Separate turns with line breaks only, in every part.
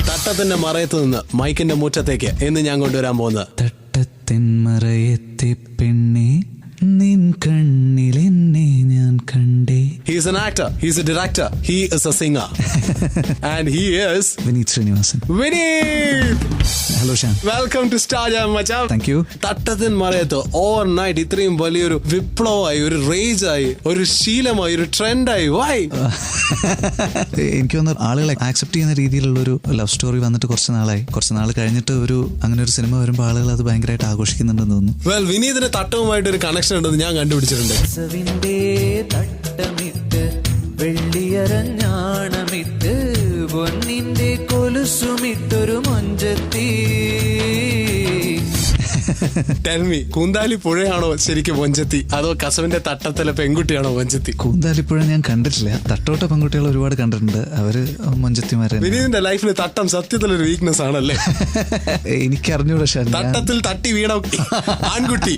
തട്ടത്തിന്റെ മറയത്ത് നിന്ന് മൈക്കിന്റെ മുറ്റത്തേക്ക് എന്ന് ഞാൻ കൊണ്ടുവരാൻ പോകുന്നത്
തട്ടത്തിൻ മറയത്തെ പെണ്ണെ നിൻ കണ്ണിലെന്നെ ഞാൻ കണ്ടേ.
He is an actor, he is a director, he is a singer and he is
Vineeth Sreenivasan.
Vineet.
Hello Sean,
welcome to Star Jam മച്ചാൻ.
Thank you.
Thattathin Marayathu overnight ഇത്രയും വലിയൊരു വിപ്ലവമായി, ഒരു റേജായി, ഒരു ശീലമായി, ഒരു ട്രെൻഡായി. വൈ?
എനിക്ക് തോന്നുന്നു ആളുകളെ ആക്സെപ്റ്റ് ചെയ്യുന്ന രീതിയിലുള്ള ഒരു ലവ് സ്റ്റോറി വന്നിട്ട് കുറച്ച് നാൾ കഴിഞ്ഞിട്ട് ഒരു അങ്ങനെ ഒരു സിനിമ വരുമ്പോൾ ആളുകൾ അത് ഭയങ്കരമായിട്ട് ആഘോഷിക്കുന്നുണ്ടെന്ന് തോന്നുന്നു.
വെൽ, വിനീതിന് തട്ടവുമായിട്ട് ഒരു കണക്ഷൻ ഉണ്ടെന്ന് ഞാൻ കണ്ടുപിടിച്ചിട്ടുണ്ട്.
തട്ടമിട്ട് വെള്ളിയരഞ്ഞാണമിട്ട് പൊന്നിന്റെ കൊലുസുമിട്ടൊരു മൊഞ്ചത്തി.
Tell me, കൂന്താലി പുഴയാണോ ശരിക്കും മൊഞ്ചത്തി, അതോ കസവിന്റെ തട്ടത്തിലെ പെൺകുട്ടിയാണോ മൊഞ്ചത്തി?
കൂന്താലിപ്പുഴ ഞാൻ കണ്ടിട്ടില്ല. തട്ടോട്ട പെൺകുട്ടികൾ ഒരുപാട് കണ്ടിട്ടുണ്ട്, അവര് മൊഞ്ചത്തിമാരെ.
വിനീതിന്റെ ലൈഫിൽ തട്ടം സത്യത്തിലൊരു വീക്ക്നെസ് ആണല്ലേ?
എനിക്ക് അറിഞ്ഞൂടാ ഷാൻ,
തട്ടത്തിൽ തട്ടി വീണ ആൺകുട്ടി.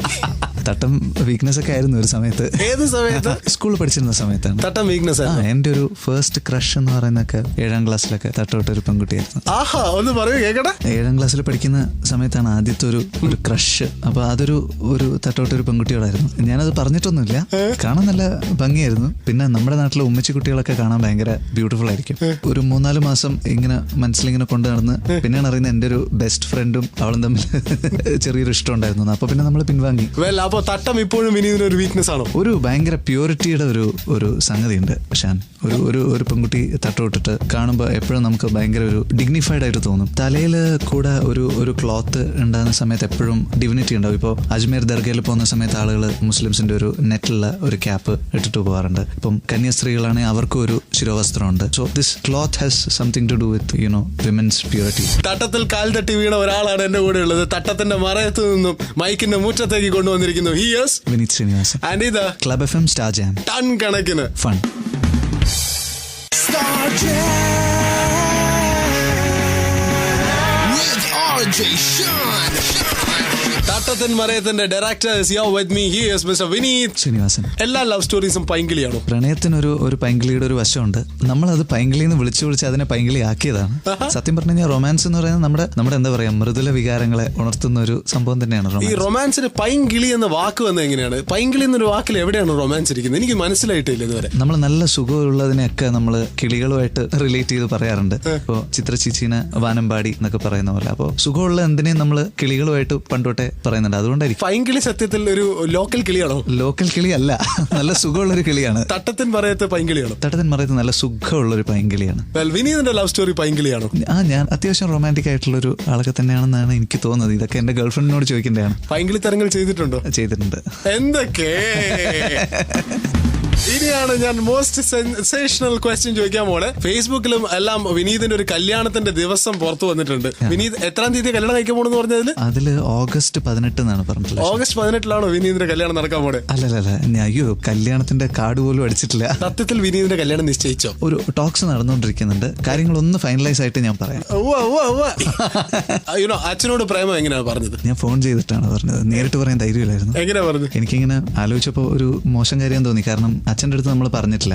തട്ടം വീക്ക്നെസ് ഒക്കെ ആയിരുന്നു ഒരു സമയത്ത്.
ഏത് സമയത്ത്?
സ്കൂളിൽ പഠിച്ചിരുന്ന സമയത്താണ്
തട്ടം വീക്ക്നെസ്.
എന്റെ ഒരു ഫസ്റ്റ് ക്രഷ് എന്ന് പറയുന്നൊക്കെ 7ാം ക്ലാസ്സിലൊക്കെ തട്ടോട്ട ഒരു പെൺകുട്ടിയായിരുന്നു.
ആഹാ, ഒന്ന് പറയൂ കേക്കട്ടെ.
7ാം ക്ലാസ്സിൽ പഠിക്കുന്ന സമയത്താണ് ആദ്യത്തെ ഒരു ക്രഷ്. അപ്പൊ അതൊരു തട്ടോട്ട ഒരു പെൺകുട്ടിയോടായിരുന്നു. ഞാനത് പറഞ്ഞിട്ടൊന്നുമില്ല, കാണാൻ നല്ല ഭംഗിയായിരുന്നു. പിന്നെ നമ്മുടെ നാട്ടിലെ ഉമ്മച്ചി കുട്ടികളൊക്കെ കാണാൻ ഭയങ്കര ബ്യൂട്ടിഫുൾ ആയിരിക്കും. ഒരു 3-4 മാസം ഇങ്ങനെ മനസ്സിലിങ്ങനെ കൊണ്ടു നടന്ന് പിന്നെയാണ് അറിയുന്നത് എന്റെ ഒരു ബെസ്റ്റ് ഫ്രണ്ടും അവളും തമ്മിൽ ചെറിയൊരു ഇഷ്ടം ഉണ്ടായിരുന്നു. അപ്പൊ പിന്നെ നമ്മൾ പിൻവാങ്ങി.
അപ്പൊ തട്ടം ഇപ്പോഴും വിനീതിന് ഒരു വീക്ക്നെസ് ആണോ?
ഒരു ഭയങ്കര പ്യൂരിറ്റിയുടെ ഒരു സംഗതി ഉണ്ട് ഷാൻ. ഒരു പെൺകുട്ടി തട്ടോട്ടിട്ട് കാണുമ്പോൾ എപ്പോഴും നമുക്ക് ഭയങ്കര ഒരു ഡിഗ്നിഫൈഡ് ആയിട്ട് തോന്നും. തലയിൽ കൂടെ ഒരു ക്ലോത്ത് ഉണ്ടാകുന്ന സമയത്ത് എപ്പോഴും ഡിവിനിറ്റി ഉണ്ടാവും. ഇപ്പോൾ അജ്മീർ ദർഗയിൽ പോകുന്ന സമയത്ത് ആളുകൾ മുസ്ലിംസിന്റെ ഒരു നെറ്റുള്ള ഒരു ക്യാപ്പ് ഇട്ടിട്ട് പോകാറുണ്ട്. ഇപ്പം കന്യാസ്ത്രീകളാണെങ്കിൽ അവർക്കും ഒരു ശിരോവസ്ത്രമുണ്ട്. So this cloth has something to do with women's purity.
തട്ടത്തിൽ കാൽ തട്ടി വീണ ഒരാളാണ് എന്റെ കൂടെ ഉള്ളത്. തട്ടത്തിന്റെ മറയത്ത് നിന്നും മൈക്കിന്റെ മുറ്റത്തേക്ക് കൊണ്ടുവന്നിരിക്കുന്നു
വിനീത് ശ്രീനിവാസൻ.
ആൻഡ് ഇത്
club FM Star Jam.
Ton കണക്കിന്
fun.
Star Jam with RJ Sean. Thattathin മറയത്തിന്റെ director is here with me. He is Mr. Vineeth
Sreenivasan.
എല്ലാ ലവ് സ്റ്റോറീസും പൈങ്കിളിയാണോ?
പ്രണയത്തിനൊരു പൈങ്കിളിയുടെ ഒരു വശമുണ്ട്. നമ്മളത് പൈങ്കിളിന്ന് വിളിച്ച് അതിനെ പൈങ്കിളി ആക്കിയതാണ്. സത്യം പറഞ്ഞു കഴിഞ്ഞാൽ റൊമാൻസ് എന്ന് പറയുന്നത് നമ്മുടെ എന്താ പറയാ, മൃദുല വികാരങ്ങളെ ഉണർത്തുന്ന ഒരു സംഭവം തന്നെയാണ്
ഈ റൊമാൻസിന്. പൈങ്കിളി എന്ന വാക്ക് വന്നത് എങ്ങനെയാണ്? പൈങ്കിളി എന്നൊരു വാക്കിൽ എവിടെയാണ് റൊമാൻസ് ഇരിക്കുന്നത്? എനിക്ക് മനസ്സിലായിട്ടില്ല ഇതുവരെ.
നമ്മൾ നല്ല സുഖമുള്ളതിനെയൊക്കെ നമ്മൾ കിളികളുമായിട്ട് റിലേറ്റ് ചെയ്ത് പറയാറുണ്ട്. ഇപ്പോ ചിത്രചീച്ചീനെ വാനമ്പാടി എന്നൊക്കെ പറയുന്ന പോലെ. അപ്പോൾ സുഖമുള്ള എന്തിനേയും നമ്മൾ കിളികളുമായിട്ട് പണ്ടോട്ടെ പറയുന്നുണ്ട്. അതുകൊണ്ടായിരിക്കും
പൈങ്കിളി സത്യത്തിൽ ഒരു ലോക്കൽ കിളിയാണോ?
ലോക്കൽ കിളി അല്ല, നല്ല സുഖമുള്ളൊരു കിളിയാണ്.
തട്ടത്തിൻ മറയത്ത് പൈങ്കിളിയാണോ?
തട്ടത്തിൻ മറയത്ത് നല്ല സുഖമുള്ളൊരു പൈങ്കിളിയാണ്.
വിനീതിന്റെ ലവ് സ്റ്റോറി പൈങ്കിളിയാണോ?
ഞാൻ അത്യാവശ്യം റൊമാൻറ്റിക് ആയിട്ടുള്ളൊരു ആളൊക്കെ തന്നെയാണെന്നാണ് എനിക്ക് തോന്നുന്നത്. ഇതൊക്കെ എന്റെ ഗേൾഫ്രണ്ടിനോട് ചോദിക്കേണ്ടതാണ്.
പൈങ്കിളി തരങ്ങൾ ചെയ്തിട്ടുണ്ടോ?
ചെയ്തിട്ടുണ്ട്.
എന്തൊക്കെ? ഇനിയാണ് ഞാൻ മോസ്റ്റ് സെൻസേഷണൽ ക്വസ്റ്റ്യൻ ചോദിക്കാൻ പോണെ. ഫേസ്ബുക്കിലും എല്ലാം വിനീതിന്റെ ഒരു കല്യാണത്തിന്റെ ദിവസം പുറത്തു വന്നിട്ടുണ്ട്. വിനീത് എത്രാം തീയതി കല്യാണം കഴിക്കാൻ പോണെന്ന് പറഞ്ഞതിൽ?
അതില് ഓഗസ്റ്റ് 18 എന്നാണ് പറഞ്ഞിട്ടുള്ളത്.
ഓഗസ്റ്റ് 18 വിനീതിന്റെ കല്യാണം നടക്കാൻ പോണെ?
അല്ലല്ല, അയ്യോ, കല്യാണത്തിന്റെ കാർഡ് പോലും അടിച്ചിട്ടില്ല.
സത്യത്തിൽ വിനീതിന്റെ കല്യാണം നിശ്ചയിച്ചോ?
ഒരു ടോക്സ് നടന്നുകൊണ്ടിരിക്കുന്നുണ്ട്. കാര്യങ്ങളൊന്ന് ഫൈനലൈസ് ആയിട്ട് ഞാൻ പറയാം.
അച്ഛനോട് പ്രേമം എങ്ങനെയാണ് പറഞ്ഞത്?
ഞാൻ ഫോൺ ചെയ്തിട്ടാണ് പറഞ്ഞത്, നേരിട്ട് പറയാൻ ധൈര്യമില്ലായിരുന്നു.
എങ്ങനെയാ പറഞ്ഞത്?
എനിക്കിങ്ങനെ ആലോചിച്ചപ്പോ ഒരു മോശം കാര്യം തോന്നി. കാരണം അച്ഛൻ്റെ അടുത്ത് നമ്മൾ പറഞ്ഞിട്ടില്ല,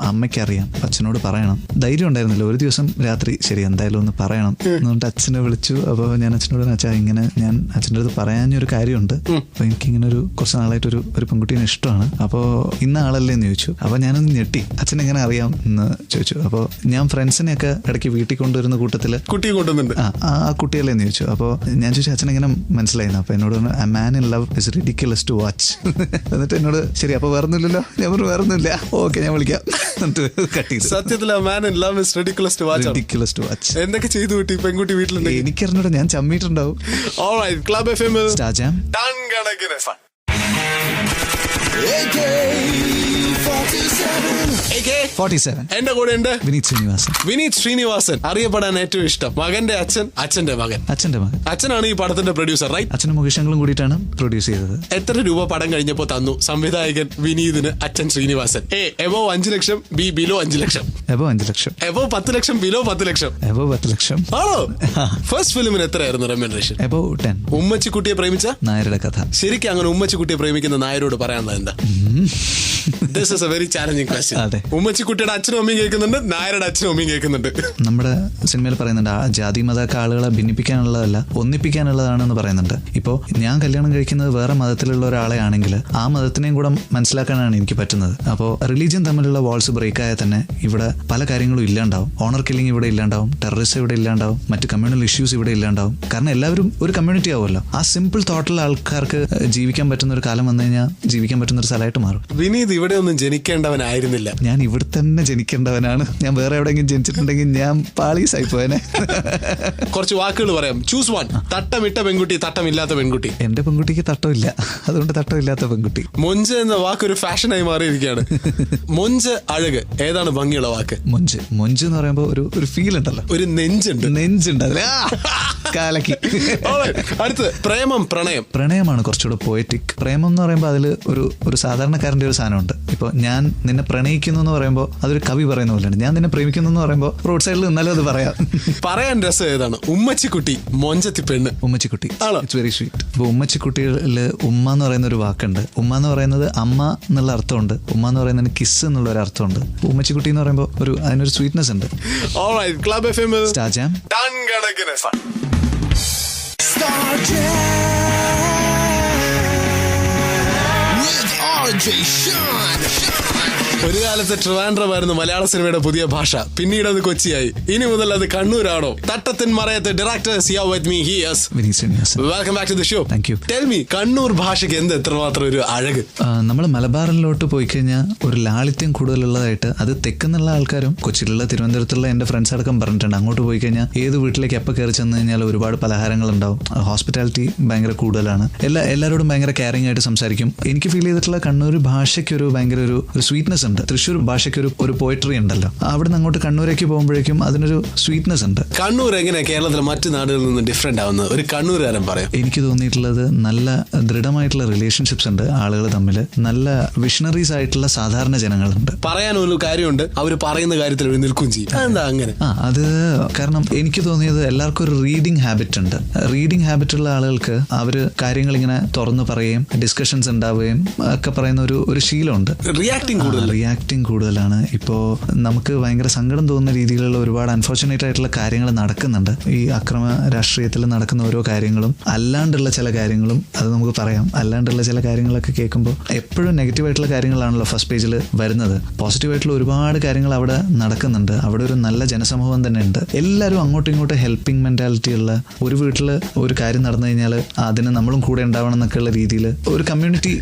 അമ്മയ്ക്ക് അറിയാം, അച്ഛനോട് പറയണം. ധൈര്യം ഉണ്ടായിരുന്നില്ല. ഒരു ദിവസം രാത്രി ശരി എന്തായാലും ഒന്ന് പറയണം എന്നുകൊണ്ട് അച്ഛനെ വിളിച്ചു. അപ്പോൾ ഞാൻ അച്ഛനോട് അച്ഛാ ഇങ്ങനെ ഞാൻ അച്ഛൻ്റെ അടുത്ത് പറയാനൊരു കാര്യമുണ്ട്. അപ്പൊ എനിക്കിങ്ങനെ കുറച്ച് നാളായിട്ട് ഒരു പെൺകുട്ടീനെ ഇഷ്ടമാണ്. അപ്പോൾ ഇന്ന ആളല്ലേ എന്ന് ചോദിച്ചു. അപ്പൊ ഞാനൊന്ന് ഞെട്ടി. അച്ഛൻ എങ്ങനെ അറിയാം എന്ന് ചോദിച്ചു. അപ്പോൾ ഞാൻ ഫ്രണ്ട്സിനെയൊക്കെ ഇടയ്ക്ക് വീട്ടിൽ കൊണ്ടുവരുന്ന കൂട്ടത്തില്
കുട്ടിയെ കൊണ്ടുവന്നുണ്ട്.
ആ കുട്ടിയല്ലേ എന്ന് ചോദിച്ചു. അപ്പോൾ ഞാൻ ചോദിച്ചു അച്ഛൻ എങ്ങനെ മനസ്സിലായിരുന്നു? അപ്പൊ എന്നോട് പറഞ്ഞു, a man in love is ridiculous to watch. എന്നിട്ട് എന്നോട് ശരി അപ്പൊ വേറൊന്നുമില്ലല്ലോ. ഞാൻ പറഞ്ഞു വേറൊന്നുമില്ല, ഓക്കെ ഞാൻ വിളിക്കാം.
സത്യത്തിൽ എന്തൊക്കെ ചെയ്തു കിട്ടി പെൺകുട്ടി വീട്ടിലുണ്ട്?
എനിക്കറിഞ്ഞൂടെ, ഞാൻ ചമ്മിയിട്ടുണ്ടാവും.
Club FM
Star Jam
ton കണക്കിന് ഫൺ. എന്റെ കൂടെ ഉണ്ട് വിനീത് ശ്രീനിവാസൻ. അറിയപ്പെടാൻ ഏറ്റവും ഇഷ്ടം മകന്റെ അച്ഛന്റെ മകൻ. അച്ഛനാണ് ഈ പടത്തിന്റെ പ്രൊഡ്യൂസർ, റൈറ്റ്?
അച്ഛനും മുകേഷങ്ങളും കൂടിയിട്ടാണ് പ്രൊഡ്യൂസ് ചെയ്തത്.
എത്ര രൂപ പടം കഴിഞ്ഞപ്പോ തന്നു സംവിധായകൻ വിനീതിന് അച്ഛൻ ശ്രീനിവാസൻ? എബോ 5 ലക്ഷം, ബി ബിലോ 5 ലക്ഷം.
എബോ 5 ലക്ഷം.
എബോ 10 ലക്ഷം, ബിലോ 10 ലക്ഷം.
എബോ 10 ലക്ഷം.
ആണോ? ഫസ്റ്റ് ഫിലിമിന് എത്രയായിരുന്നു റെമ്യൂണറേഷൻ?
എബോ 10.
ഉമ്മച്ചിക്കുട്ടിയെ പ്രേമിച്ച
നായരുടെ കഥ.
ശരിക്കും അങ്ങനെ ഉമ്മച്ചിക്കുട്ടിയെ പ്രേമിക്കുന്ന നായരോട് പറയാനുള്ളത് എന്താ? This is A very challenging question.
അതെ.
ഉമ്മച്ചിക്കുട്ടിയുടെ അച്ഛനും അമ്മയും കേൾക്കുന്നുണ്ട്, നായരുടെ അച്ഛനും അമ്മയും കേൾക്കുന്നുണ്ട്.
നമ്മുടെ സിനിമയിൽ പറയുന്നുണ്ട് ആ ജാതി മതമൊക്കെ ആളുകളെ ഭിന്നിപ്പിക്കാനുള്ളതല്ല ഒന്നിപ്പിക്കാനുള്ളതാണെന്ന് പറയുന്നുണ്ട്. ഇപ്പോൾ ഞാൻ കല്യാണം കഴിക്കുന്നത് വേറെ മതത്തിലുള്ള ഒരാളെ ആണെങ്കിൽ ആ മതത്തിനെയും കൂടെ മനസ്സിലാക്കാനാണ് എനിക്ക് പറ്റുന്നത്. അപ്പോൾ റിലീജിയൻ തമ്മിലുള്ള വാൾസ് ബ്രേക്ക് ആയാൽ തന്നെ ഇവിടെ പല കാര്യങ്ങളും ഇല്ലാണ്ടാവും. ഓണർ കില്ലിംഗ് ഇവിടെ ഇല്ലാണ്ടാവും, ടെററിസ്റ്റ് ഇവിടെ ഇല്ലാണ്ടാവും, മറ്റ് കമ്മ്യൂണൽ ഇഷ്യൂസ് ഇവിടെ ഇല്ലാണ്ടാവും. കാരണം എല്ലാവരും ഒരു കമ്മ്യൂണിറ്റി ആവുമല്ലോ. ആ സിമ്പിൾ തോട്ടുള്ള ആൾക്കാർക്ക് ജീവിക്കാൻ പറ്റുന്ന ഒരു കാലം വന്നു കഴിഞ്ഞാൽ ജീവിക്കാൻ പറ്റുന്ന ഒരു സ്ഥലമായിട്ട് മാറും.
വിനീത് ഇവിടെ ഒന്നും ജനിക്കേണ്ടവനായിരുന്നില്ല.
ഞാൻ ഇവിടെ തന്നെ ജനിക്കേണ്ടവനാണ്. ഞാൻ വേറെ എവിടെയെങ്കിലും ജനിച്ചിട്ടുണ്ടെങ്കിൽ ഞാൻ പാളീസായി പോയനെ.
കുറച്ച് വാക്കുകൾ പറയാം. Choose one. തട്ടമിട്ട പെൺകുട്ടി, തട്ടമില്ലാത്ത പെൺകുട്ടി.
എന്റെ പെൺകുട്ടിക്ക് തട്ടമില്ല, അതുകൊണ്ട് തട്ടമില്ലാത്ത പെൺകുട്ടി.
മൊഞ്ച് എന്ന വാക്ക് ഒരു ഫാഷനായി മാറിയിരിക്കുകയാണ്. മൊഞ്ച്, അഴക്, ഏതാണ് ഭംഗിയുള്ള വാക്ക്?
മൊഞ്ച്. മൊഞ്ച് എന്ന് പറയുമ്പോൾ ഒരു ഫീൽ ഉണ്ടല്ലോ,
ഒരു നെഞ്ചുണ്ട്
അതിൽ കാലക്കി.
അടുത്ത് പ്രേമം, പ്രണയം.
പ്രണയമാണ് കുറച്ചുകൂടെ പോയറ്റിക്. പ്രേമം എന്ന് പറയുമ്പോൾ അതിൽ ഒരു സാധാരണക്കാരന്റെ ഒരു സാധനമുണ്ട്. ഇപ്പോൾ ഞാൻ നിന്നെ പ്രണയിക്കുന്നു എന്ന് പറയുമ്പോൾ അതൊരു കവി പറയുന്ന പോലെയാണ്. ഞാൻ നിന്നെ പ്രേമിക്കുന്നു എന്ന് പറയുമ്പോൾ റോഡ് സൈഡിൽ നിന്നാലും അത്
പറയാൻ രസം ഏതാണ്? ഉമ്മച്ചിക്കുട്ടി, മൊഞ്ചത്തി പെണ്ണ്.
ഉമ്മച്ചിക്കുട്ടി. It's very sweet. ഇപ്പോൾ ഉമ്മച്ചിക്കുട്ടികളിൽ ഉമ്മ എന്ന് പറയുന്ന ഒരു വാക്കുണ്ട്. ഉമ്മ എന്ന് പറയുന്നത് അമ്മ എന്നുള്ള അർത്ഥമുണ്ട്, ഉമ്മ എന്ന് പറയുന്നതിന് കിസ് എന്നുള്ള ഒരു അർത്ഥമുണ്ട്. ഉമ്മച്ചിക്കുട്ടി എന്ന് പറയുമ്പോൾ അതിനൊരു സ്വീറ്റ്നെസ് ഉണ്ട്.
Alright, Club FM
Star Jam.
Done കണക്കിന്
Star Jam with RJ Sean.
ഒരു കാലത്ത് ട്രിവാൻഡ്രമായിരുന്നു മലയാള സിനിമയുടെ പുതിയ ഭാഷ. പിന്നീട് അത് കൊച്ചിയായി. ഇനി മുതൽ അത് കണ്ണൂരാണോ? Thattathin Marayathu directors here with me. Here's
Vineeth Sreenivasan.
Welcome back to the show.
Thank you.
Tell me, Kannur ഭാഷയ്ക്ക് എന്ത് എത്രമാത്രം ഒരു അഴക്?
നമ്മൾ മലബാറിലോട്ട് പോയി കഴിഞ്ഞാൽ ഒരു ലാളിത്യം കൂടുതലുള്ളതായിട്ട് അത് തെക്കുന്നുള്ള ആൾക്കാരും കൊച്ചിയിലുള്ള തിരുവനന്തപുരത്തുള്ള എൻ്റെ ഫ്രണ്ട്സ് അടക്കം പറഞ്ഞിട്ടുണ്ട്. അങ്ങോട്ട് പോയി കഴിഞ്ഞാൽ ഏത് വീട്ടിലേക്ക് എപ്പോൾ കയറി ചെന്ന് കഴിഞ്ഞാൽ ഒരുപാട് പലഹാരങ്ങൾ ഉണ്ടാവും. ഹോസ്പിറ്റാലിറ്റി ഭയങ്കര കൂടുതലാണ്. എല്ലാവരോടും ഭയങ്കര കെയറിംഗ് ആയിട്ട് സംസാരിക്കും. എനിക്ക് ഫീൽ ചെയ്തിട്ടുള്ള കണ്ണൂർ ഭാഷയ്ക്ക് ഒരു ഭയങ്കര ഒരു സ്വീറ്റ്നെസ് ഉണ്ട്. തൃശ്ശൂർ ഭാഷയ്ക്ക് ഒരു പോയട്രി ഉണ്ടല്ലോ. അവിടെ നിന്ന് അങ്ങോട്ട് കണ്ണൂരേക്ക് പോകുമ്പോഴേക്കും അതിനൊരു സ്വീറ്റ്നെസ് ഉണ്ട്.
കണ്ണൂർ എങ്ങനെ കേരളത്തിലെ മറ്റു നാടുകളിൽ നിന്ന് ഡിഫറെന്റ് ആവുന്നത് ഒരു കണ്ണൂരുകാരൻ പറയാം?
എനിക്ക് തോന്നിയിട്ടുള്ളത് നല്ല ദൃഢമായിട്ടുള്ള റിലേഷൻഷിപ്സ് ഉണ്ട് ആളുകൾ തമ്മിൽ. നല്ല വിഷണറീസ് ആയിട്ടുള്ള സാധാരണ ജനങ്ങളുണ്ട്.
പറയാനൊരു കാര്യമുണ്ട്, അവർ പറയുന്ന കാര്യത്തിൽ ഒരു നിൽക്കും ചെയ്യും. എന്താ അങ്ങനെ?
അത് കാരണം എനിക്ക് തോന്നിയത് എല്ലാവർക്കും ഒരു റീഡിംഗ് ഹാബിറ്റ് ഉണ്ട്. റീഡിംഗ് ഹാബിറ്റ് ഉള്ള ആളുകൾക്ക് അവര് കാര്യങ്ങൾ ഇങ്ങനെ തുറന്നു പറയുകയും ഡിസ്കഷൻസ് ഉണ്ടാവുകയും ഒക്കെ പറയുന്ന ഒരു ശീലമുണ്ട്. റിയാക്ടിങ് കൂടുതലാണ്. ഇപ്പോൾ നമുക്ക് ഭയങ്കര സങ്കടം തോന്നുന്ന രീതിയിലുള്ള ഒരുപാട് അൺഫോർച്ചുനേറ്റ് ആയിട്ടുള്ള കാര്യങ്ങൾ നടക്കുന്നുണ്ട്. ഈ അക്രമ രാഷ്ട്രീയത്തിൽ നടക്കുന്ന ഓരോ കാര്യങ്ങളും അല്ലാണ്ടുള്ള ചില കാര്യങ്ങളും അത് നമുക്ക് പറയാം. അല്ലാണ്ടുള്ള ചില കാര്യങ്ങളൊക്കെ കേൾക്കുമ്പോൾ എപ്പോഴും നെഗറ്റീവായിട്ടുള്ള കാര്യങ്ങളാണല്ലോ ഫസ്റ്റ് പേജിൽ വരുന്നത്. പോസിറ്റീവായിട്ടുള്ള ഒരുപാട് കാര്യങ്ങൾ അവിടെ നടക്കുന്നുണ്ട്. അവിടെ ഒരു നല്ല ജനസമൂഹം തന്നെ ഉണ്ട്. എല്ലാവരും അങ്ങോട്ടും ഇങ്ങോട്ടും ഹെൽപ്പിംഗ് മെന്റാലിറ്റി ഉള്ള, ഒരു വീട്ടിൽ ഒരു കാര്യം നടന്നു കഴിഞ്ഞാൽ അതിന് നമ്മളും കൂടെ ഉണ്ടാവണം എന്നൊക്കെയുള്ള രീതിയിൽ ഒരു കമ്മ്യൂണിറ്റി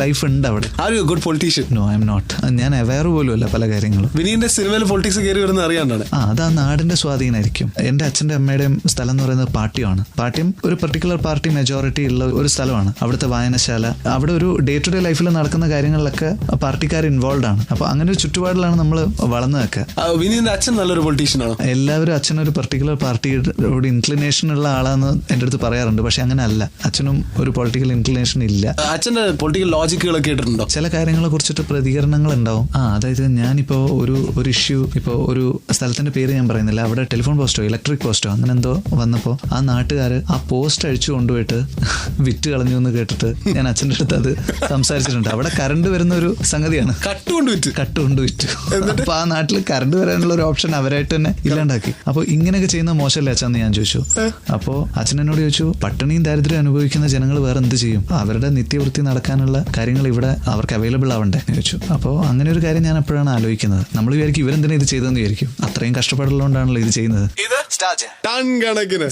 ലൈഫ് ഉണ്ട് അവിടെ.
Good politician?
No, I'm not. ഞാൻ അവെയർ പോലും അല്ല പല കാര്യങ്ങളും.
വിനീന്റെ സിനിമയിൽ പൊളിറ്റിക്സ് കയറി വരുന്ന അറിയാണ്ടാണ്.
അത് ആ നാടിന്റെ സ്വാധീനമായിരിക്കും. എന്റെ അച്ഛന്റെ അമ്മയുടെയും സ്ഥലം എന്ന് പറയുന്നത് പാട്യമാണ്. പാട്യം ഒരു പെർട്ടിക്കുലർ പാർട്ടി മെജോറിറ്റി ഉള്ള ഒരു സ്ഥലമാണ്. അവിടുത്തെ വായനശാല, അവിടെ ഒരു ഡേ ടു ഡേ ലൈഫിൽ നടക്കുന്ന കാര്യങ്ങളിലൊക്കെ പാർട്ടിക്കാർ ഇൻവോൾവ് ആണ്. അപ്പൊ അങ്ങനെ ഒരു ചുറ്റുപാടിലാണ് നമ്മൾ വളർന്നതൊക്കെ.
വിനീന്റെ അച്ഛൻ നല്ലൊരു പൊളിറ്റീഷ്യൻ ആണോ?
എല്ലാവരും അച്ഛനൊരു പെർട്ടിക്കുലർ പാർട്ടിയോട് ഇൻക്ലിനേഷൻ ഉള്ള ആളാന്ന് എന്റെ അടുത്ത് പറയാറുണ്ട്. പക്ഷെ അങ്ങനെ അല്ല. അച്ഛനും ഒരു പൊളിറ്റിക്കൽ ഇൻക്ലിനേഷൻ ഇല്ല.
അച്ഛന്റെ പൊളിറ്റിക്കൽ ലോജിക്കുകളൊക്കെ കേട്ടിട്ടുണ്ടോ?
ചില കാര്യങ്ങളെ കുറിച്ചിട്ട് പ്രതികരണങ്ങൾ ഉണ്ടാവും. അതായത് ഞാനിപ്പോ ഒരു ഇഷ്യൂ, ഇപ്പോൾ ഒരു സ്ഥലത്തിന്റെ പേര് ഞാൻ പറയുന്നില്ല, അവിടെ ടെലിഫോൺ പോസ്റ്റോ ഇലക്ട്രിക് പോസ്റ്റോ അങ്ങനെ എന്തോ വന്നപ്പോൾ ആ നാട്ടുകാർ ആ പോസ്റ്റ് അഴിച്ചു കൊണ്ടുപോയിട്ട് വിറ്റ് കളഞ്ഞു എന്ന് കേട്ടിട്ട് ഞാൻ അച്ഛൻ്റെ അടുത്ത് അത് സംസാരിച്ചിട്ടുണ്ട്. അവിടെ കറണ്ട് വരുന്ന ഒരു സംഗതിയാണ്. കട്ടുകൊണ്ട് വിറ്റു. അപ്പൊ ആ നാട്ടിൽ കറണ്ട് വരാനുള്ള ഒരു ഓപ്ഷൻ അവരായിട്ട് തന്നെ ഇല്ലാണ്ടാക്കി. അപ്പോൾ ഇങ്ങനെയൊക്കെ ചെയ്യുന്ന മോശമല്ലേ അച്ഛന്ന് ഞാൻ ചോദിച്ചു. അപ്പോൾ അച്ഛൻ എന്നോട് ചോദിച്ചു, പട്ടിണിയും ദാരിദ്ര്യം അനുഭവിക്കുന്ന ജനങ്ങൾ വേറെ എന്ത് ചെയ്യും? അവരുടെ നിത്യവൃത്തി നടക്കാനുള്ള കാര്യങ്ങൾ ഇവിടെ അവർക്ക് അവൈലബിൾ ആവണ്ടേ എന്ന് ചോദിച്ചു. അപ്പോൾ അങ്ങനെ ഒരു കാര്യം ഞാൻ എപ്പോഴാണ് ആലോചിക്കുന്നത്. നമ്മൾ വിചാരിക്കും ഇവരെന്തിനാ ഇത് ചെയ്തതെന്ന് വിചാരിക്കും. അത്രയും കഷ്ടപ്പാടുള്ളതുകൊണ്ടാണല്ലോ ഇത് ചെയ്യുന്നത്.
ടൺ കണക്കിന്